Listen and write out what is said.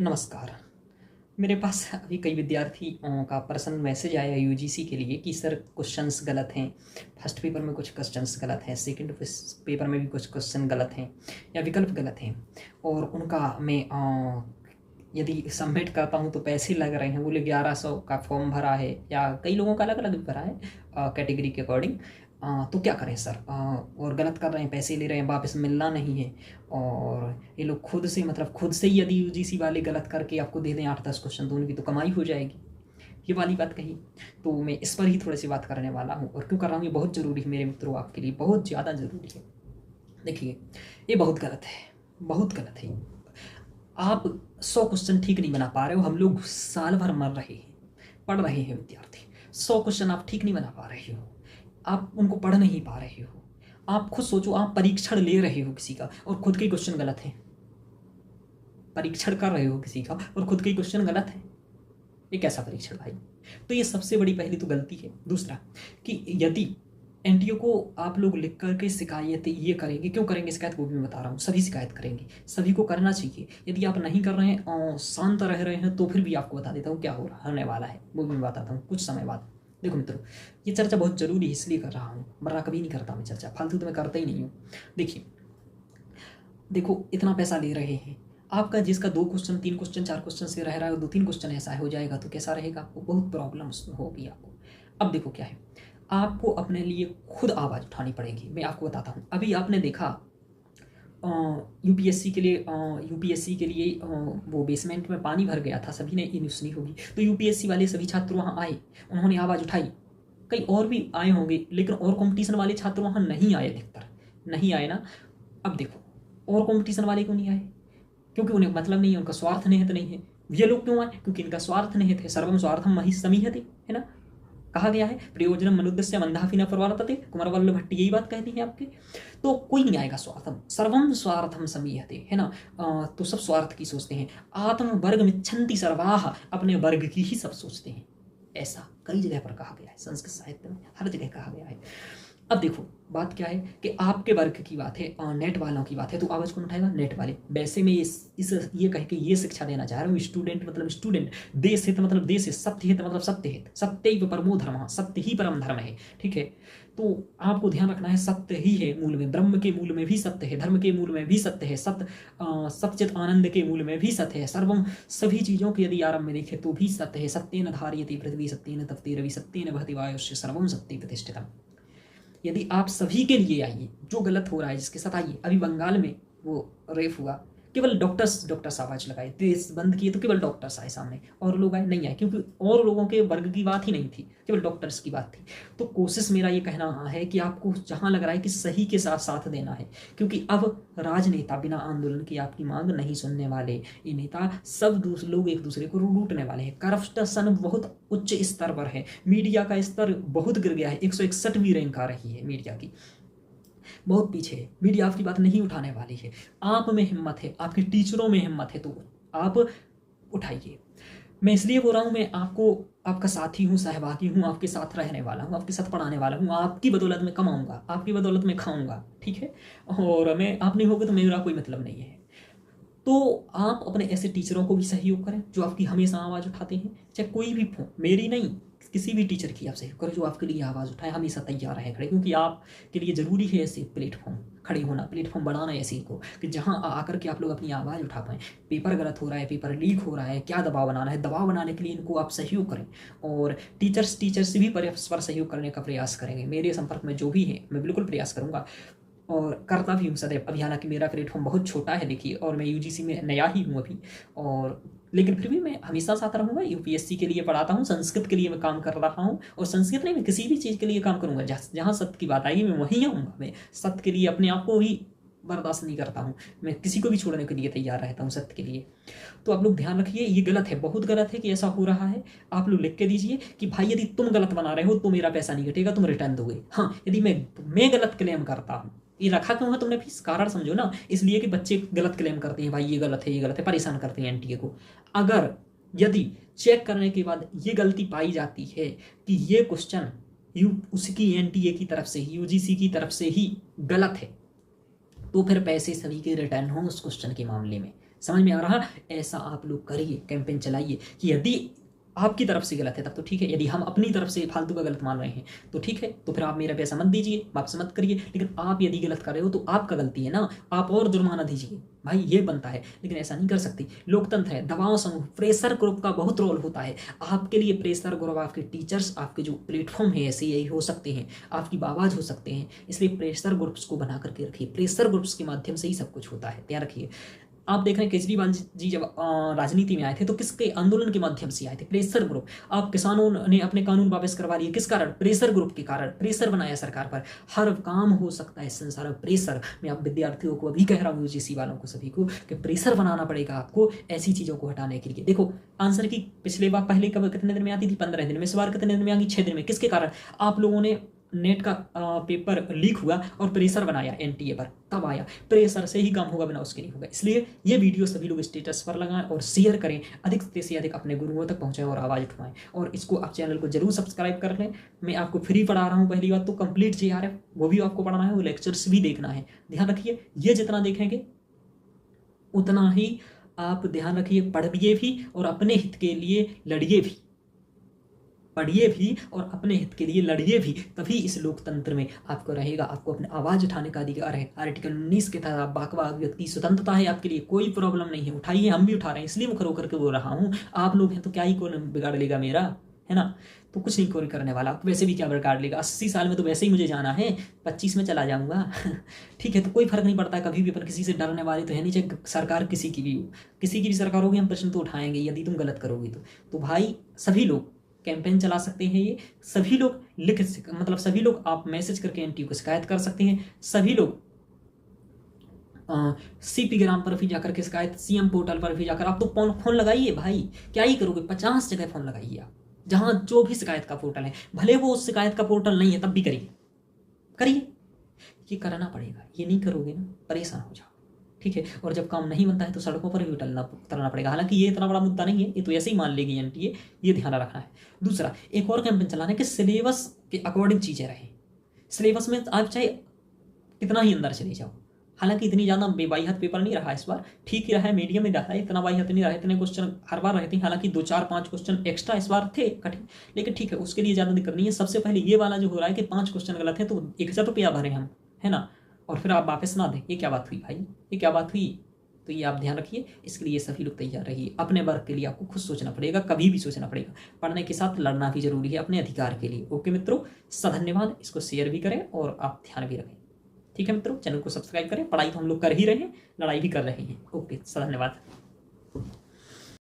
नमस्कार। मेरे पास अभी कई विद्यार्थियों का पर्सनल मैसेज आया यूजीसी के लिए कि सर क्वेश्चंस गलत हैं। फर्स्ट पेपर में कुछ क्वेश्चंस गलत हैं, सेकंड पेपर में भी कुछ क्वेश्चन गलत हैं या विकल्प गलत हैं और उनका मैं यदि सबमिट करता हूँ तो पैसे लग रहे हैं। बोले 1100 का फॉर्म भरा है या कई लोगों का अलग अलग भी भरा है कैटेगरी के अकॉर्डिंग। तो क्या करें सर, और गलत कर रहे हैं, पैसे ले रहे हैं, वापस मिलना नहीं है। और ये लोग खुद से खुद से ही यदि यूजीसी वाले गलत करके आपको दे दें 8-10 क्वेश्चन तो उनकी तो कमाई हो जाएगी। ये वाली बात कही। तो मैं इस पर ही थोड़ी सी बात करने वाला हूँ। और क्यों कर रहा हूँ, ये बहुत ज़रूरी है मेरे मित्रों, आपके लिए बहुत ज़्यादा ज़रूरी है। देखिए, ये बहुत गलत है, बहुत गलत है। आप 100 क्वेश्चन ठीक नहीं बना पा रहे हो। हम लोग साल भर मर रहे हैं, पढ़ रहे हैं विद्यार्थी। 100 क्वेश्चन आप ठीक नहीं बना पा रहे हो, आप उनको पढ़ नहीं पा रहे हो। आप खुद सोचो, आप परीक्षण ले रहे हो किसी का और खुद के क्वेश्चन गलत हैं। परीक्षण कर रहे हो किसी का और खुद के क्वेश्चन गलत है, ये कैसा परीक्षण भाई? तो ये सबसे बड़ी पहली तो गलती है। दूसरा कि यदि एनटीओ को आप लोग लिख करके शिकायत ये करेंगे, क्यों करेंगे शिकायत वो भी मैं बता रहा हूँ। सभी शिकायत करेंगे, सभी को करना चाहिए। यदि आप नहीं कर रहे हैं और शांत रह रहे हैं तो फिर भी आपको बता देता हूँ क्या हो रहा होने वाला है, वो भी मैं बताता हूँ कुछ समय बाद। देखो मित्रों, ये चर्चा बहुत ज़रूरी है इसलिए कर रहा हूँ, वरना कभी नहीं करता मैं चर्चा, फालतू तो मैं करता ही नहीं हूँ। देखिए, देखो इतना पैसा ले रहे हैं, आपका जिसका 2 क्वेश्चन 3 क्वेश्चन 4 क्वेश्चन से रह रहा है, 2-3 क्वेश्चन ऐसा हो जाएगा तो कैसा रहेगा आपको, बहुत प्रॉब्लम होगी आपको। अब देखो क्या है, आपको अपने लिए खुद आवाज़ उठानी पड़ेगी। मैं आपको बताता हूँ। अभी आपने देखा यूपीएससी के लिए वो बेसमेंट में पानी भर गया था, सभी ने ये न्यूज़ सुनी होगी। तो यूपीएससी वाले सभी छात्र वहाँ आए, उन्होंने आवाज़ उठाई। कई और भी आए होंगे, लेकिन और कंपटीशन वाले छात्र वहाँ नहीं आए, अधिकतर नहीं आए ना। अब देखो, और कंपटीशन वाले क्यों नहीं आए? क्योंकि उन्हें मतलब नहीं है, उनका स्वार्थ निहित नहीं है। ये लोग क्यों आए? क्योंकि इनका स्वार्थ निहित है। सर्वम स्वार्थम महि समीहते, है ना, कहा गया है। प्रयोजनम मनुद्देश्य मंदाफी न प्रवर्तते, कुमारवल्लभ भट्ट यही बात कहती है आपके। तो कोई नहीं आएगा स्वार्थम, सर्वम स्वार्थम समीहते, है ना। तो सब स्वार्थ की सोचते हैं। आत्म वर्ग मिच्छन्ति सर्वाः, अपने वर्ग की ही सब सोचते हैं। ऐसा कई जगह पर कहा गया है, संस्कृत साहित्य में हर जगह कहा गया है। अब देखो बात क्या है कि आपके वर्ग की बात है और नेट वालों की बात है, तो आवाज़ कौन उठाएगा? नेट वाले। वैसे मैं ये कह के ये शिक्षा देना चाह रहा हूँ, स्टूडेंट मतलब स्टूडेंट, देश हित मतलब देश हित, सत्य हित मतलब सत्य हित, सत्यैव परमो धर्मः, सत्य ही परम धर्म है, ठीक है। तो आपको ध्यान रखना है, सत्य ही है मूल में, ब्रह्म के मूल में भी सत्य है, धर्म के मूल में भी सत्य है, सत्यचित आनंद के मूल में भी सत्य है, सर्वम सभी चीज़ों के यदि आरंभ में देखें तो भी सत्य है। सत्येन धारयति पृथ्वी, सत्येन तपति रवि, सत्येन वहति वायुश्च, सर्वम सत्ये प्रतिष्ठितम्। यदि आप सभी के लिए आइए, जो गलत हो रहा है जिसके साथ आइए। अभी बंगाल में वो रेप हुआ, केवल डॉक्टर्स आवाज़ लगाए, देश बंद किए तो केवल डॉक्टर्स आए सामने, और लोग आए नहीं आए, क्योंकि और लोगों के वर्ग की बात ही नहीं थी, केवल डॉक्टर्स की बात थी। तो कोशिश मेरा ये कहना है कि आपको जहाँ लग रहा है कि सही के साथ साथ देना है, क्योंकि अब राजनेता बिना आंदोलन की आपकी मांग नहीं सुनने वाले। ये नेता सब लोग एक दूसरे को लूटने वाले हैं। करप्शन बहुत उच्च स्तर पर है, मीडिया का स्तर बहुत गिर गया है, 161वीं रैंक आ रही है मीडिया की, बहुत पीछे है। मीडिया आपकी बात नहीं उठाने वाली है। आप में हिम्मत है, आपके टीचरों में हिम्मत है तो आप उठाइए। मैं इसलिए बोल रहा हूँ, मैं आपका साथी हूँ, सहभागी हूँ, आपके साथ रहने वाला हूँ, आपके साथ पढ़ाने वाला हूँ। आपकी बदौलत में कमाऊँगा, आपकी बदौलत में खाऊँगा, ठीक है। और मैं आप नहीं होगे तो मेरा कोई मतलब नहीं है। तो आप अपने ऐसे टीचरों को भी सहयोग करें जो आपकी हमेशा आवाज़ उठाते हैं, चाहे कोई भी हो, मेरी नहीं, किसी भी टीचर की आप सहयोग करें जो आपके लिए आवाज़ उठाए, हमेशा तैयार रहे खड़े। क्योंकि आपके लिए ज़रूरी है ऐसे प्लेटफॉर्म खड़े होना, प्लेटफॉर्म बनाना ऐसे को कि जहाँ आकर के आप लोग अपनी आवाज़ उठा पाएँ। पेपर गलत हो रहा है, पेपर लीक हो रहा है, क्या दबाव बनाना है, दबाव बनाने के लिए इनको आप सहयोग करें। और टीचर्स से भी परस्पर सहयोग करने का प्रयास करेंगे। मेरे संपर्क में जो भी है मैं बिल्कुल प्रयास करूँगा और करता भी हूँ सदैव। अभी हालांकि मेरा प्लेटफॉर्म बहुत छोटा है देखिए, और मैं यूजीसी में नया ही हूँ अभी, और लेकिन फिर भी मैं हमेशा साथ रहूँगा। यूपीएससी के लिए पढ़ाता हूँ, संस्कृत के लिए मैं काम कर रहा हूँ, और संस्कृत नहीं, मैं किसी भी चीज़ के लिए काम करूँगा। जहाँ सत्य की बात आएगी मैं वहीं आऊँगा। मैं सत्य के लिए अपने आप को ही बर्दाश्त नहीं करता हूँ, मैं किसी को भी छोड़ने के लिए तैयार रहता हूँ सत्य के लिए। तो आप लोग ध्यान रखिए, ये गलत है, बहुत गलत है कि ऐसा हो रहा है। आप लोग लिख के दीजिए कि भाई यदि तुम गलत बना रहे हो तो मेरा पैसा नहीं घटेगा, तुम रिटर्न दोगे। हाँ, यदि मैं गलत क्लेम करता हूँ, ये रखा क्यों है तुमने, फिर कारण समझो ना। इसलिए कि बच्चे गलत क्लेम करते हैं, भाई ये गलत है, ये गलत है, परेशान करते हैं एनटीए को। अगर यदि चेक करने के बाद ये गलती पाई जाती है कि ये क्वेश्चन उसकी एनटीए की तरफ से ही, यूजीसी की तरफ से ही गलत है, तो फिर पैसे सभी के रिटर्न हों उस क्वेश्चन के मामले में। समझ में आ रहा? ऐसा आप लोग करिए, कैंपेन चलाइए कि यदि आपकी तरफ से गलत है तब तो ठीक है, यदि हम अपनी तरफ से फालतू का गलत मान रहे हैं तो ठीक है, तो फिर आप मेरा पैसा मत दीजिए, वापस मत करिए। लेकिन आप यदि गलत कर रहे हो तो आपका गलती है ना, आप और जुर्माना दीजिए भाई, ये बनता है। लेकिन ऐसा नहीं कर सकती, लोकतंत्र है, दबाव समूह, प्रेशर ग्रुप का बहुत रोल होता है। आपके लिए प्रेशर ग्रुप, आपके टीचर्स, आपके जो प्लेटफॉर्म है ऐसे यही हो सकते हैं, आपकी आवाज़ हो सकते हैं। इसलिए प्रेशर ग्रुप्स को बना करके रखिए, प्रेशर ग्रुप्स के माध्यम से ही सब कुछ होता है, ध्यान रखिए। आप देख रहे हैं केजरीवाल जी जब राजनीति में आए थे तो किसके आंदोलन के माध्यम से आए थे? Pressure group. आप किसानों ने अपने कानून वापस करवा लिए, किस कारण? प्रेशर ग्रुप के कारण। प्रेशर बनाया सरकार पर, हर काम हो सकता है संसार में प्रेशर। मैं आप विद्यार्थियों को अभी कह रहा हूँ, यूजीसी वालों को, सभी को, कि प्रेशर बनाना पड़ेगा आपको ऐसी चीज़ों को हटाने के लिए। देखो आंसर की पिछले बार पहले कब कितने दिन में आती थी? 15 दिन में। इस बार कितने दिन में आ गई? 6 दिन में। किसके कारण? आप लोगों ने नेट का पेपर लीक हुआ और प्रेशर बनाया एनटीए पर, तब आया। प्रेशर से ही काम होगा, बिना उसके नहीं होगा। इसलिए ये वीडियो सभी लोग स्टेटस पर लगाएं और शेयर करें, अधिक से अधिक अपने गुरुओं तक पहुंचाएं और आवाज़ उठवाएं। और इसको आप चैनल को जरूर सब्सक्राइब कर लें। मैं आपको फ्री पढ़ा रहा हूँ, पहली बात तो कंप्लीट JRF वो भी आपको पढ़ना है, वो लेक्चर्स भी देखना है। ध्यान रखिए, ये जितना देखेंगे उतना ही आप, ध्यान रखिए, पढ़िए भी और अपने हित के लिए लड़िए भी, पढ़िए भी और अपने हित के लिए लड़िए भी, तभी इस लोकतंत्र में आपको रहेगा, आपको अपनी आवाज़ उठाने का अधिकार है। आर्टिकल 19 के तहत आप बाकवाग व्यक्ति स्वतंत्रता है आपके लिए, कोई प्रॉब्लम नहीं है, उठाइए। हम भी उठा रहे हैं, इसलिए मुखर होकर के बोल रहा हूँ। आप लोग हैं तो क्या ही कौन बिगाड़ लेगा मेरा, है ना? तो कुछ नहीं कोई करने वाला, वैसे भी क्या बिगाड़ लेगा। 80 साल में तो वैसे ही मुझे जाना है, 25 में चला जाऊंगा ठीक है, तो कोई फर्क नहीं पड़ता कभी भी। अपन किसी से डरने वाले तो है नहीं, चाहे सरकार किसी की भी हो, किसी की भी सरकार होगी, हम प्रश्न तो उठाएंगे यदि तुम गलत करोगे तो भाई सभी लोग कैंपेन चला सकते हैं। ये सभी लोग मतलब सभी लोग आप मैसेज करके एनटीयू को शिकायत कर सकते हैं। सभी लोग CP ग्राम पर भी जाकर के शिकायत, CM पोर्टल पर भी जाकर आप तो फोन लगाइए भाई, क्या ही करोगे? 50 जगह फोन लगाइए आप, जहां जो भी शिकायत का पोर्टल है, भले वो उस शिकायत का पोर्टल नहीं है तब भी करिए, करिए। ये करना पड़ेगा, ये नहीं करोगे ना परेशान हो जाओ, ठीक है। और जब काम नहीं बनता है तो सड़कों पर भी उतरना पड़ेगा। हालांकि ये इतना बड़ा मुद्दा नहीं है, ये तो ऐसे ही मान लेगी एनटीए, ये ध्यान रखना है। दूसरा, एक और कैंपेन चलाना है कि सिलेबस के अकॉर्डिंग चीज़ें रहें। सिलेबस में आप चाहे कितना ही अंदर चले जाओ, हालांकि इतनी ज़्यादा बेबाहियत पेपर नहीं रहा इस बार, ठीक ही रहा है, मीडियम में रहा है, इतना बाहियत नहीं रहा, इतने क्वेश्चन हर बार रहते हैं। हालांकि 2 4 5 क्वेश्चन एक्स्ट्रा इस बार थे कठिन, लेकिन ठीक है, उसके लिए ज़्यादा दिक्कत नहीं है। सबसे पहले ये वाला जो हो रहा है कि 5 क्वेश्चन गलत है तो 1000 रुपया भरें हम, है ना, और फिर आप वापस ना दें। ये क्या बात हुई भाई, ये क्या बात हुई? तो ये आप ध्यान रखिए, इसके लिए सभी लोग तैयार रहिए। अपने वर्ग के लिए आपको खुद सोचना पड़ेगा, कभी भी सोचना पड़ेगा। पढ़ने के साथ लड़ना भी जरूरी है अपने अधिकार के लिए। ओके मित्रों, धन्यवाद। इसको शेयर भी करें और आप ध्यान भी रखें, ठीक है मित्रों। चैनल को सब्सक्राइब करें, पढ़ाई तो हम लोग कर ही रहे हैं, लड़ाई भी कर रहे हैं। ओके, धन्यवाद।